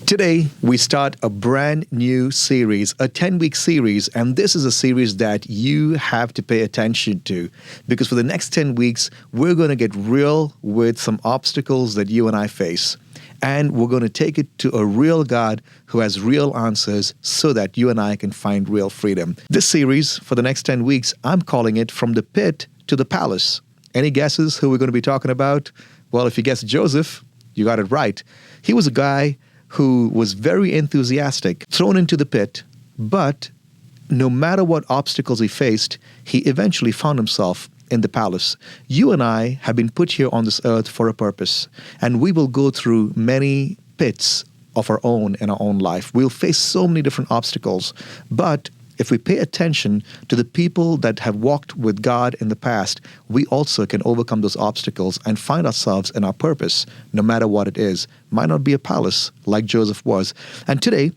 Today, we start a brand new series, a 10-week series, and this is a series that you have to pay attention to because for the next 10 weeks, we're going to get real with some obstacles that you and I face. And we're going to take it to a real God who has real answers so that you and I can find real freedom. This series, for the next 10 weeks, I'm calling it From the Pit to the Palace. Any guesses who we're going to be talking about? Well, if you guessed Joseph, you got it right. He was a guy who was very enthusiastic, thrown into the pit, but no matter what obstacles he faced, he eventually found himself in the palace. You and I have been put here on this earth for a purpose, and we will go through many pits of our own in our own life. We'll face so many different obstacles, but if we pay attention to the people that have walked with God in the past, we also can overcome those obstacles and find ourselves in our purpose, no matter what it is. Might not be a palace like Joseph was. And today,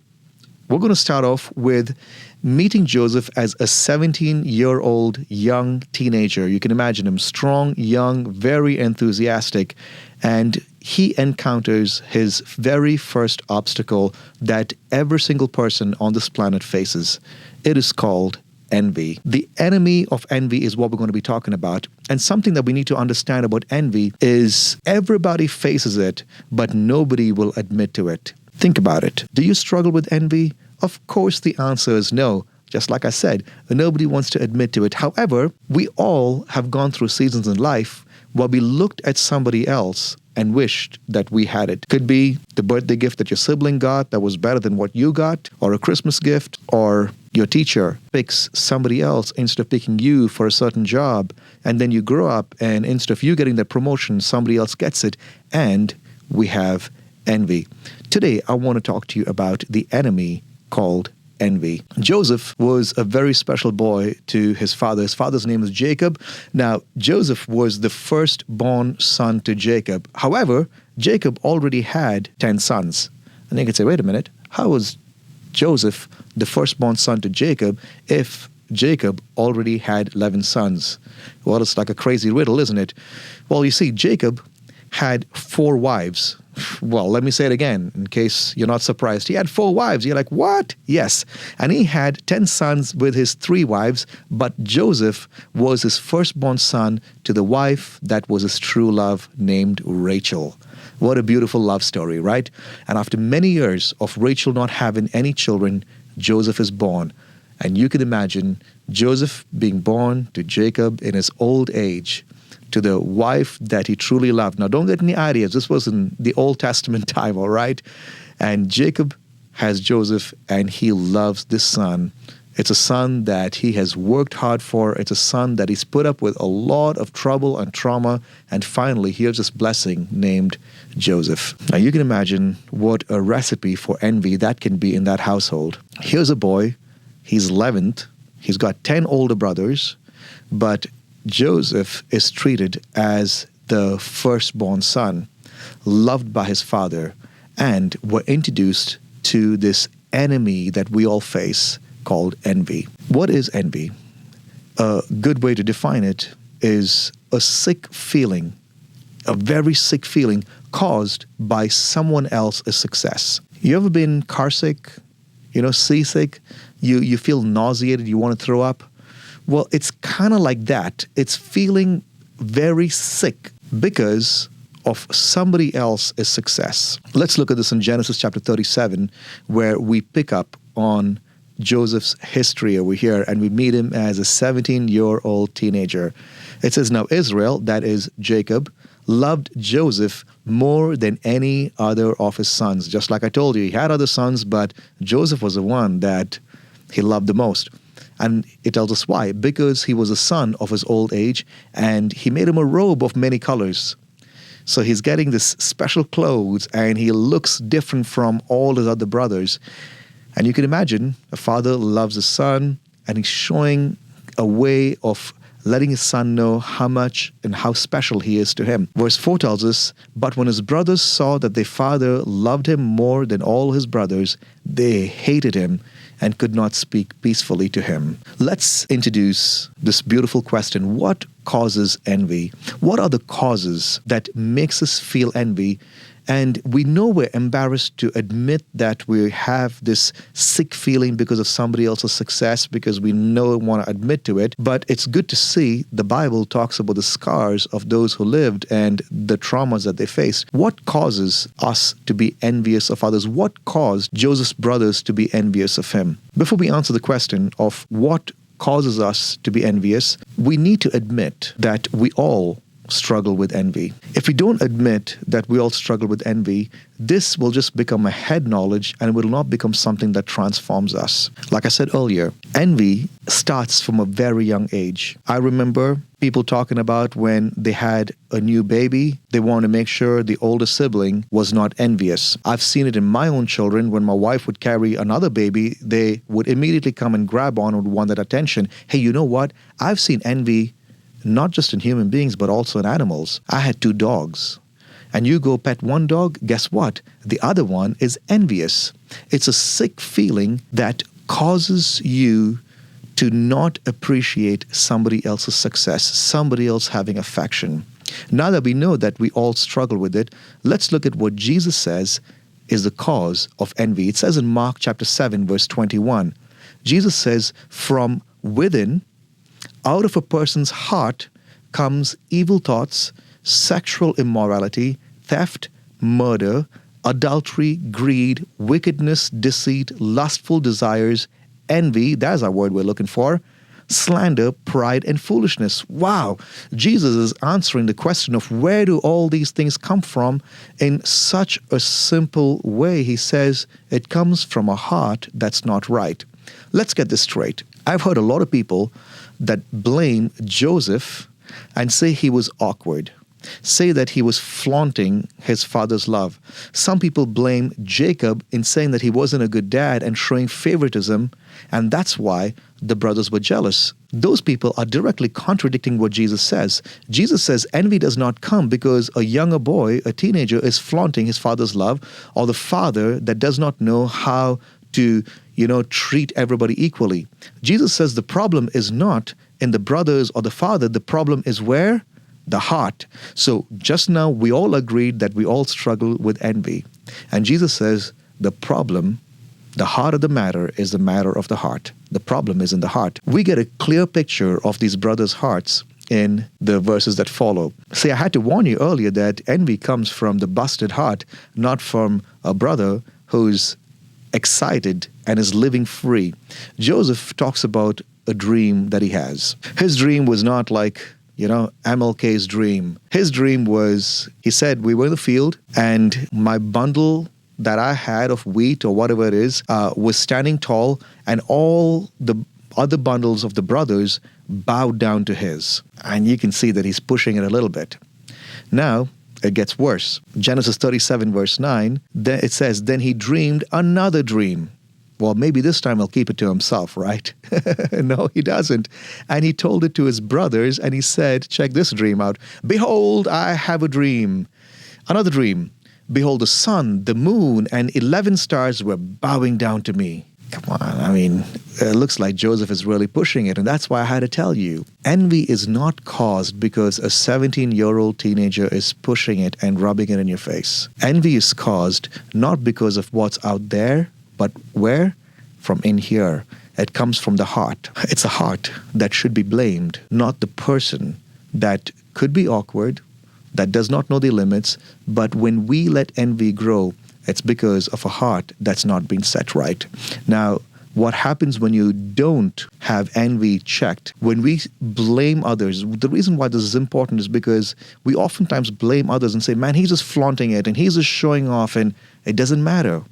we're going to start off with meeting Joseph as a 17-year-old young teenager. You can imagine him, strong, young, very enthusiastic, and he encounters his very first obstacle that every single person on this planet faces. It is called envy. The enemy of envy is what we're going to be talking about. And something that we need to understand about envy is everybody faces it, but nobody will admit to it. Think about it. Do you struggle with envy? Of course, the answer is no. Just like I said, nobody wants to admit to it. However, we all have gone through seasons in life where we looked at somebody else and wished that we had it. Could be the birthday gift that your sibling got that was better than what you got, or a Christmas gift, or your teacher picks somebody else instead of picking you for a certain job, and then you grow up and instead of you getting that promotion, somebody else gets it, and we have envy. Today, I want to talk to you about the enemy called envy. Joseph was a very special boy to his father. His father's name is Jacob. Now, Joseph was the firstborn son to Jacob. However, Jacob already had 10 sons. And you can say, wait a minute, how was Joseph the firstborn son to Jacob if Jacob already had 11 sons? Well, it's like a crazy riddle, isn't it? Well, you see, Jacob had 4 wives. Well, let me say it again in case you're not surprised. He had 4 wives. You're like, what? Yes. And he had 10 sons with his 3 wives, but Joseph was his firstborn son to the wife that was his true love named Rachel. What a beautiful love story, right? And after many years of Rachel not having any children, Joseph is born. And you can imagine Joseph being born to Jacob in his old age, to the wife that he truly loved. Now, don't get any ideas. This was in the Old Testament time, all right? And Jacob has Joseph, and he loves this son. It's a son that he has worked hard for. It's a son that he's put up with a lot of trouble and trauma. And finally, here's this blessing named Joseph. Now, you can imagine what a recipe for envy that can be in that household. Here's a boy. He's 11th. He's got 10 older brothers, but Joseph is treated as the firstborn son, loved by his father, and we're introduced to this enemy that we all face called envy. What is envy? A good way to define it is a sick feeling, a very sick feeling caused by someone else's success. You ever been car sick, seasick? You feel nauseated, you want to throw up? Well, it's kind of like that. It's feeling very sick because of somebody else's success. Let's look at this in Genesis chapter 37, where we pick up on Joseph's history over here, and we meet him as a 17-year-old teenager. It says, now Israel, that is Jacob, loved Joseph more than any other of his sons. Just like I told you, he had other sons, but Joseph was the one that he loved the most. And it tells us why. Because he was a son of his old age, and he made him a robe of many colors. So he's getting this special clothes, and he looks different from all his other brothers. And you can imagine a father loves his son, and he's showing a way of letting his son know how much and how special he is to him. Verse 4 tells us, but when his brothers saw that their father loved him more than all his brothers, they hated him and could not speak peacefully to him. Let's introduce this beautiful question. What causes envy? What are the causes that makes us feel envy? And we know we're embarrassed to admit that we have this sick feeling because of somebody else's success, because we don't want to admit to it. But it's good to see the Bible talks about the scars of those who lived and the traumas that they faced. What causes us to be envious of others? What caused Joseph's brothers to be envious of him? Before we answer the question of what causes us to be envious, we need to admit that we all struggle with envy. If we don't admit that we all struggle with envy, this will just become a head knowledge and will not become something that transforms us. Like I said earlier, envy starts from a very young age. I remember people talking about when they had a new baby, they wanted to make sure the older sibling was not envious. I've seen it in my own children. When my wife would carry another baby, they would immediately come and grab on and want that attention. Hey, you know what? I've seen envy not just in human beings, but also in animals. I had 2 dogs. And you go pet one dog, guess what? The other one is envious. It's a sick feeling that causes you to not appreciate somebody else's success, somebody else having affection. Now that we know that we all struggle with it, let's look at what Jesus says is the cause of envy. It says in Mark chapter 7, verse 21, Jesus says, "From within, out of a person's heart comes evil thoughts, sexual immorality, theft, murder, adultery, greed, wickedness, deceit, lustful desires, envy," that's our word we're looking for, "slander, pride, and foolishness." Wow! Jesus is answering the question of where do all these things come from in such a simple way. He says it comes from a heart that's not right. Let's get this straight. I've heard a lot of people that blame Joseph and say he was awkward, say that he was flaunting his father's love. Some people blame Jacob in saying that he wasn't a good dad and showing favoritism, and that's why the brothers were jealous. Those people are directly contradicting what Jesus says. Jesus says envy does not come because a younger boy, a teenager, is flaunting his father's love, or the father that does not know how to treat everybody equally. Jesus says the problem is not in the brothers or the father. The problem is where? The heart. So just now we all agreed that we all struggle with envy. And Jesus says the problem, the heart of the matter, is the matter of the heart. The problem is in the heart. We get a clear picture of these brothers' hearts in the verses that follow. See, I had to warn you earlier that envy comes from the busted heart, not from a brother who's excited and is living free. Joseph talks about a dream that he has. His dream was not like, MLK's dream. His dream was, he said, we were in the field and my bundle that I had of wheat or whatever it is was standing tall, and all the other bundles of the brothers bowed down to his. And you can see that he's pushing it a little bit. Now, it gets worse. Genesis 37 verse 9, it says, "Then he dreamed another dream." Well, maybe this time he'll keep it to himself, right? No, he doesn't. And he told it to his brothers, and he said, check this dream out. "Behold, I have a dream." Another dream. "Behold, the sun, the moon, and 11 stars were bowing down to me." Come on, it looks like Joseph is really pushing it, and that's why I had to tell you. Envy is not caused because a 17-year-old teenager is pushing it and rubbing it in your face. Envy is caused not because of what's out there, but where? From in here. It comes from the heart. It's a heart that should be blamed, not the person that could be awkward, that does not know the limits, but when we let envy grow, it's because of a heart that's not been set right. Now, what happens when you don't have envy checked? When we blame others, the reason why this is important is because we oftentimes blame others and say, man, he's just flaunting it and he's just showing off, and it doesn't matter.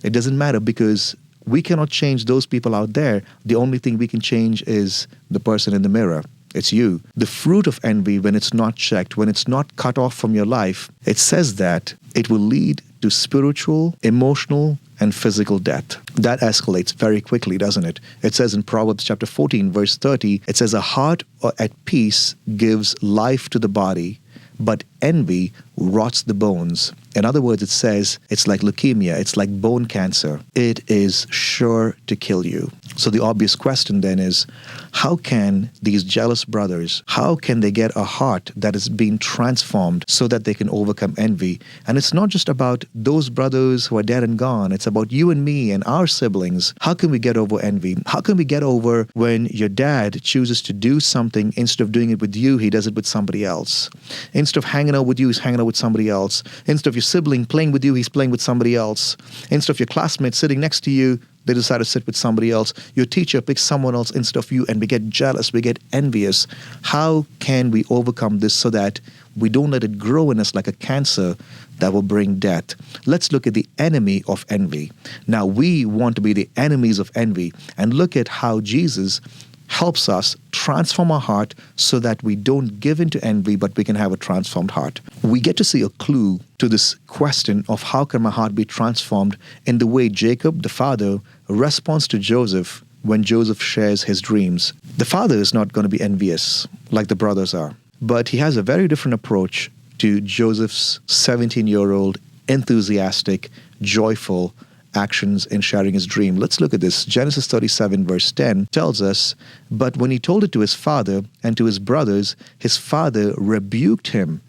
It doesn't matter because we cannot change those people out there. The only thing we can change is the person in the mirror. It's you. The fruit of envy, when it's not checked, when it's not cut off from your life, it says that it will lead to spiritual, emotional, and physical death. That escalates very quickly, doesn't it? It says in Proverbs chapter 14, verse 30, it says, "A heart at peace gives life to the body, but envy rots the bones." In other words, it says it's like leukemia, it's like bone cancer. It is sure to kill you. So the obvious question then is, how can these jealous brothers, how can they get a heart that is being transformed so that they can overcome envy? And it's not just about those brothers who are dead and gone. It's about you and me and our siblings. How can we get over envy? How can we get over when your dad chooses to do something, instead of doing it with you, he does it with somebody else? Instead of hanging out with you, he's hanging out with somebody else. Instead of your sibling playing with you, he's playing with somebody else. Instead of your classmate sitting next to you, they decide to sit with somebody else. Your teacher picks someone else instead of you, and we get jealous, we get envious. How can we overcome this so that we don't let it grow in us like a cancer that will bring death? Let's look at the enemy of envy. Now, we want to be the enemies of envy, and look at how Jesus helps us transform our heart so that we don't give in to envy, but we can have a transformed heart. We get to see a clue to this question of how can my heart be transformed in the way Jacob, the father, responds to Joseph when Joseph shares his dreams. The father is not going to be envious like the brothers are, but he has a very different approach to Joseph's 17-year-old, enthusiastic, joyful actions in sharing his dream. Let's look at this. Genesis 37 verse 10 tells us, "But when he told it to his father and to his brothers, his father rebuked him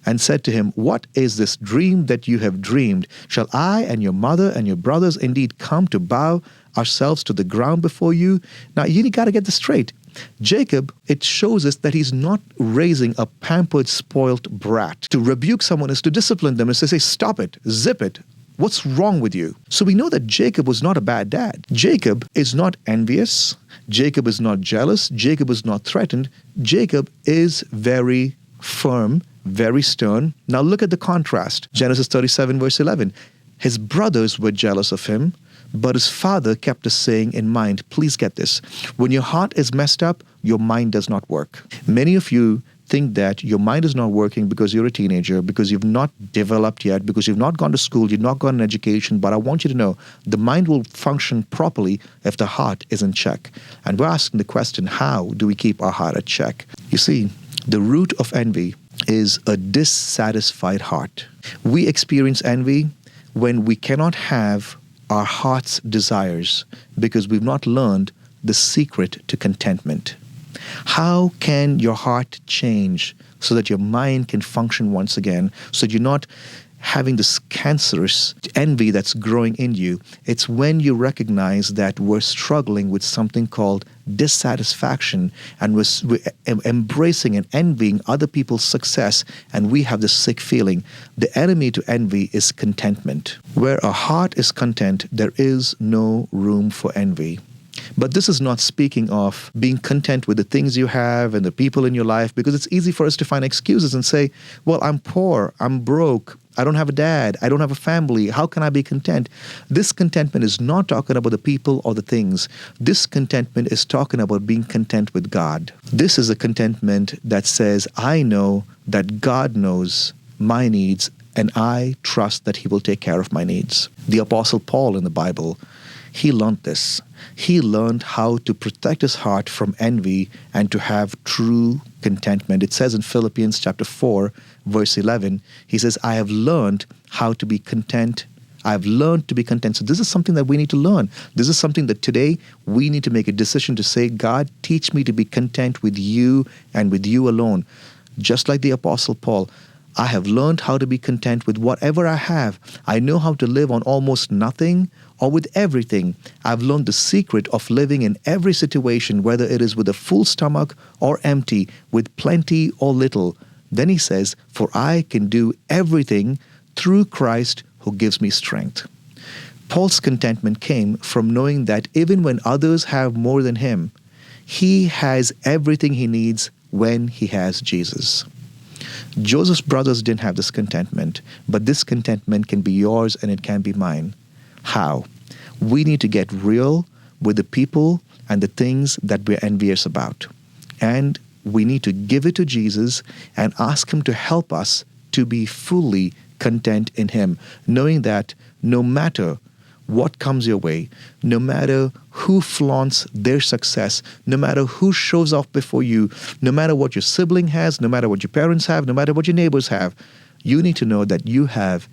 and said to him, 'What is this dream that you have dreamed? Shall I and your mother and your brothers indeed come to bow ourselves to the ground before you?'" Now, you got to get this straight. Jacob, it shows us that he's not raising a pampered, spoiled brat. To rebuke someone is to discipline them, is to say, "Stop it, zip it. What's wrong with you?" So we know that Jacob was not a bad dad. Jacob is not envious. Jacob is not jealous. Jacob is not threatened. Jacob is very firm, very stern. Now look at the contrast. Genesis 37 verse 11. His brothers were jealous of him, but his father kept a saying in mind. Please get this. When your heart is messed up, your mind does not work. Many of you think that your mind is not working because you're a teenager, because you've not developed yet, because you've not gone to school, you've not gotten an education. But I want you to know the mind will function properly if the heart is in check. And we're asking the question, how do we keep our heart at check? You see, the root of envy is a dissatisfied heart. We experience envy when we cannot have our heart's desires because we've not learned the secret to contentment. How can your heart change so that your mind can function once again, so that you're not having this cancerous envy that's growing in you? It's when you recognize that we're struggling with something called dissatisfaction, and we're embracing and envying other people's success, and we have this sick feeling. The enemy to envy is contentment. Where a heart is content, there is no room for envy. But this is not speaking of being content with the things you have and the people in your life, because it's easy for us to find excuses and say, well, I'm poor, I'm broke, I don't have a dad, I don't have a family, how can I be content? This contentment is not talking about the people or the things. This contentment is talking about being content with God. This is a contentment that says, I know that God knows my needs and I trust that He will take care of my needs. The Apostle Paul in the Bible, he learned this. He learned how to protect his heart from envy and to have true contentment. It says in Philippians chapter 4, verse 11, he says, I have learned how to be content. I've learned to be content. So this is something that we need to learn. This is something that today we need to make a decision to say, God, teach me to be content with you and with you alone. Just like the Apostle Paul, I have learned how to be content with whatever I have. I know how to live on almost nothing or with everything. I've learned the secret of living in every situation, whether it is with a full stomach or empty, with plenty or little. Then he says, for I can do everything through Christ who gives me strength. Paul's contentment came from knowing that even when others have more than him, he has everything he needs when he has Jesus. Joseph's brothers didn't have this contentment, but this contentment can be yours and it can be mine. How? We need to get real with the people and the things that we're envious about. And we need to give it to Jesus and ask Him to help us to be fully content in Him, knowing that no matter what comes your way, no matter who flaunts their success, no matter who shows off before you, no matter what your sibling has, no matter what your parents have, no matter what your neighbors have, you need to know that you have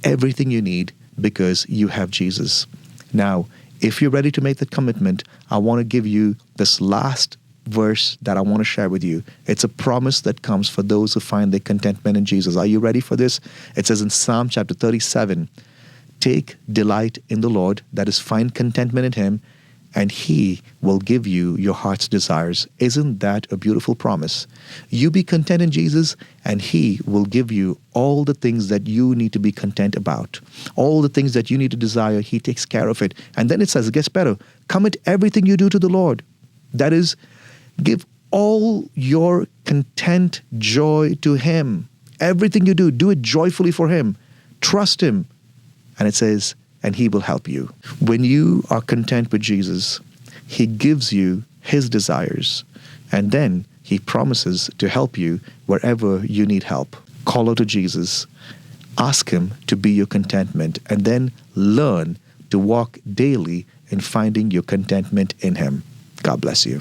everything you need because you have Jesus. Now, If you're ready to make that commitment, I want to give you this last verse that I want to share with you. It's a promise that comes for those who find their contentment in Jesus. Are you ready for this? It says in Psalm chapter 37, take delight in the Lord, that is, find contentment in Him, and He will give you your heart's desires. Isn't that a beautiful promise? You be content in Jesus, and He will give you all the things that you need to be content about. All the things that you need to desire, He takes care of it. And then it says, it gets better. Commit everything you do to the Lord. That is, give all your content joy to Him. Everything you do, do it joyfully for Him. Trust Him. And it says, and He will help you. When you are content with Jesus, He gives you His desires, and then He promises to help you wherever you need help. Call out to Jesus, ask Him to be your contentment, and then learn to walk daily in finding your contentment in Him. God bless you.